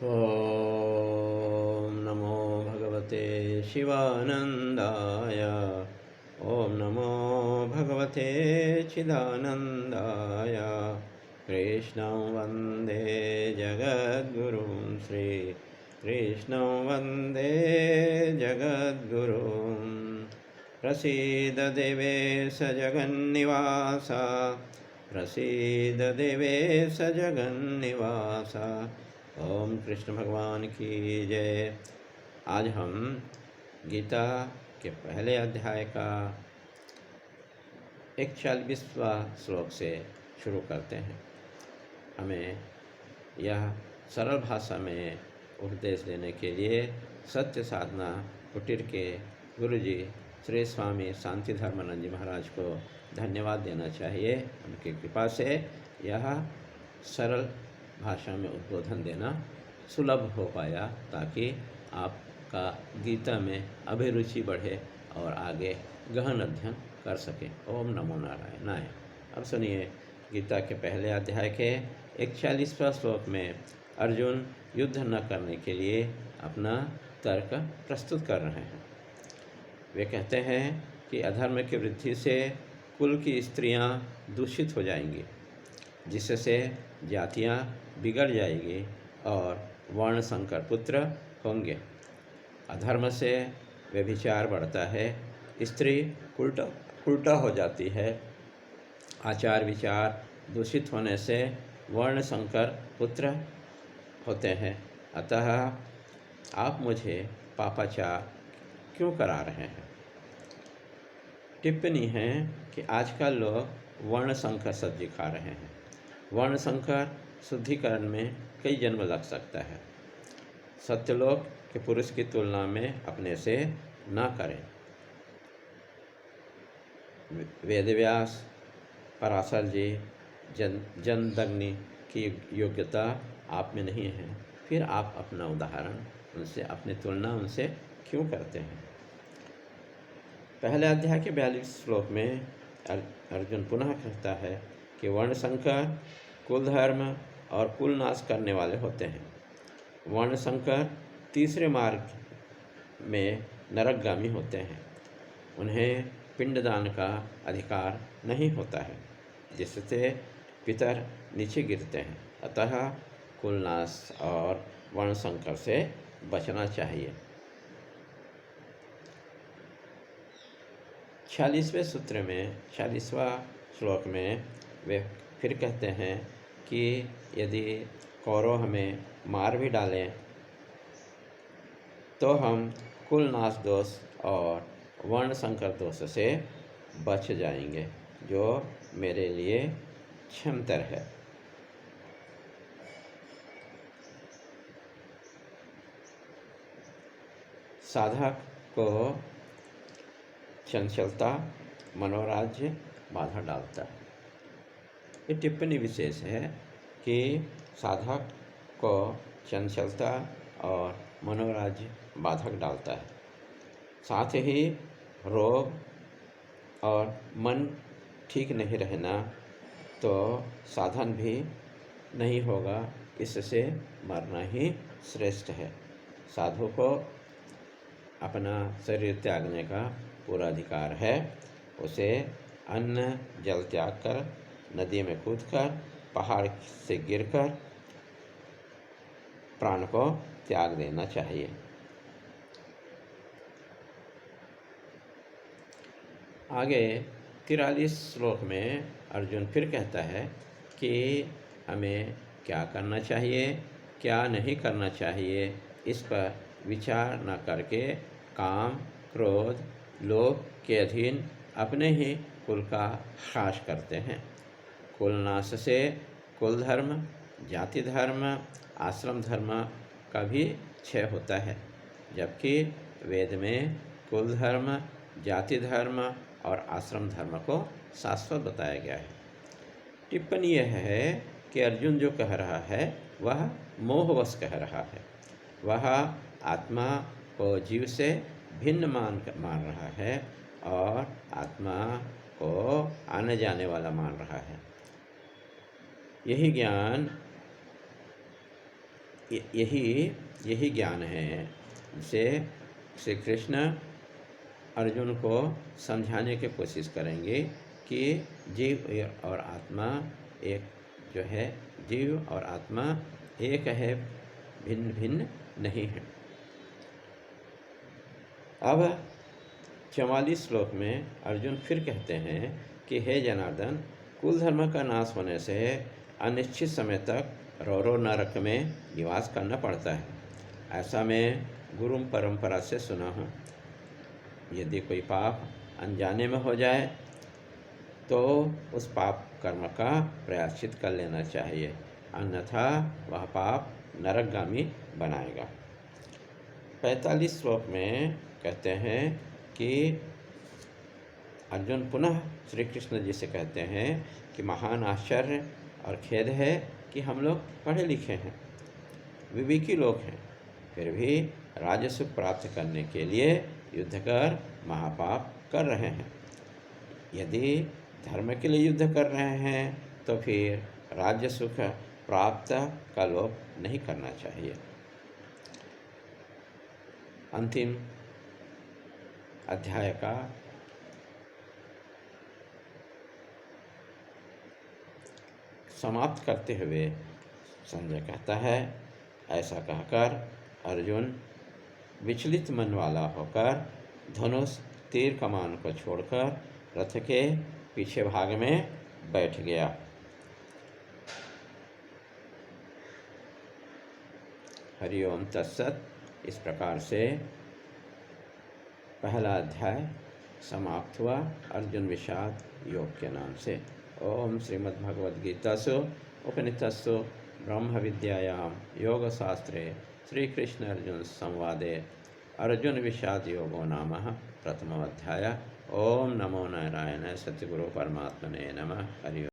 ॐ नमो भगवते शिवानन्दाय। ॐ नमो भगवते चिदानन्दाय। कृष्णं वन्दे जगद्गुरुं श्रीकृष्णं वन्दे जगद्गुरुं। प्रसीद देवेश जगन्निवास, प्रसीद देवेश जगन्निवास। ओम कृष्ण भगवान की जय। आज हम गीता के पहले अध्याय का 41वां श्लोक से शुरू करते हैं। हमें यह सरल भाषा में उपदेश देने के लिए सत्य साधना कुटीर के गुरुजी श्री स्वामी शांति धर्मानंद जी महाराज को धन्यवाद देना चाहिए। उनकी कृपा से यह सरल भाषा में उद्बोधन देना सुलभ हो पाया, ताकि आपका गीता में अभिरुचि बढ़े और आगे गहन अध्ययन कर सकें। ओम नमो नारायणाय। अब सुनिए गीता के पहले अध्याय के 41वां श्लोक में अर्जुन युद्ध न करने के लिए अपना तर्क प्रस्तुत कर रहे हैं। वे कहते हैं कि अधर्म की वृद्धि से कुल की स्त्रियां दूषित हो जाएंगी, जिससे जातियां बिगड़ जाएगी और वर्ण संकर पुत्र होंगे। अधर्म से व्यभिचार बढ़ता है, स्त्री उल्टा हो जाती है। आचार विचार दूषित होने से वर्ण संकर पुत्र होते हैं। अतः आप मुझे पापाचार क्यों करा रहे हैं? टिप्पणी है कि आजकल लोग वर्ण संकर सब्जी खा रहे हैं। वर्ण संकर शुद्धिकरण में कई जन्म लग सकता है। सत्यलोक के पुरुष की तुलना में अपने से न करें। वेदव्यास, पराशर जी, जनदग्नि की योग्यता आप में नहीं है, फिर आप अपना उदाहरण उनसे, अपनी तुलना उनसे क्यों करते हैं? पहले अध्याय के 42 श्लोक में अर्जुन पुनः कहता है कि वर्ण संकर कुल धर्म और कुल नाश करने वाले होते हैं। वर्ण संकर तीसरे मार्ग में नरकगामी होते हैं। उन्हें पिंडदान का अधिकार नहीं होता है, जिससे पितर नीचे गिरते हैं। अतः कुल नाश और वर्ण संकर से बचना चाहिए। 46वें सूत्र में 46वां श्लोक में वे फिर कहते हैं कि यदि कौरव हमें मार भी डालें तो हम कुल नाश दोष और वर्ण संकर दोष से बच जाएंगे, जो मेरे लिए क्षमतर है। साधक को चंचलता, मनोराज्य बाधा डालता है। ये टिप्पणी विशेष है कि साधक को चंचलता और मनोराज्य बाधक डालता है। साथ ही रोग और मन ठीक नहीं रहना तो साधन भी नहीं होगा, इससे मरना ही श्रेष्ठ है। साधु को अपना शरीर त्यागने का पूरा अधिकार है। उसे अन्न जल त्याग कर, नदी में कूदकर, पहाड़ से गिरकर प्राण को त्याग देना चाहिए। आगे 43 श्लोक में अर्जुन फिर कहता है कि हमें क्या करना चाहिए, क्या नहीं करना चाहिए, इस पर विचार न करके काम, क्रोध, लोभ के अधीन अपने ही कुल का ह्रास करते हैं। कुल नाश से कुल धर्म, जाति धर्म, आश्रम धर्म का भी क्षय होता है, जबकि वेद में कुल धर्म, जाति धर्म और आश्रम धर्म को शाश्वत बताया गया है। टिप्पणी यह है कि अर्जुन जो कह रहा है वह मोहवश कह रहा है। वह आत्मा को जीव से भिन्न मान रहा है और आत्मा को आने जाने वाला मान रहा है। यही ज्ञान यही ज्ञान है जिसे श्री कृष्ण अर्जुन को समझाने की कोशिश करेंगे कि जीव और आत्मा एक जो है, जीव और आत्मा एक है, भिन्न भिन्न नहीं है। अब 44 श्लोक में अर्जुन फिर कहते हैं कि हे जनार्दन, कुल धर्म का नाश होने से अनिश्चित समय तक रौरव नरक में निवास करना पड़ता है। ऐसा मैं गुरु परंपरा से सुना हूँ। यदि कोई पाप अनजाने में हो जाए तो उस पाप कर्म का प्रायश्चित कर लेना चाहिए, अन्यथा वह पाप नरकगामी बनाएगा। 45 श्लोक में कहते हैं कि अर्जुन पुनः श्री कृष्ण जी से कहते हैं कि महान आश्चर्य और खेद है कि हम लोग पढ़े लिखे हैं, विवेकी लोग हैं, फिर भी राज्य सुख प्राप्त करने के लिए युद्ध कर महापाप कर रहे हैं। यदि धर्म के लिए युद्ध कर रहे हैं तो फिर राज्य सुख प्राप्त का लोभ नहीं करना चाहिए। अंतिम अध्याय का समाप्त करते हुए संजय कहता है, ऐसा कहकर अर्जुन विचलित मन वाला होकर धनुष तीर कमान को छोड़कर रथ के पीछे भाग में बैठ गया। हरिओम तत्सत। इस प्रकार से पहला अध्याय समाप्त हुआ अर्जुन विषाद योग के नाम से। ओम श्रीमद्भगवद्गीतासु उपनिषत्सु ब्रह्म विद्यायां योगशास्त्रे श्रीकृष्ण अर्जुन संवादे अर्जुन विषाद योगो नाम प्रथमोऽध्यायः। ओम नमो नारायणाय सद्गुरु परमात्मने नमः। हरि ओम।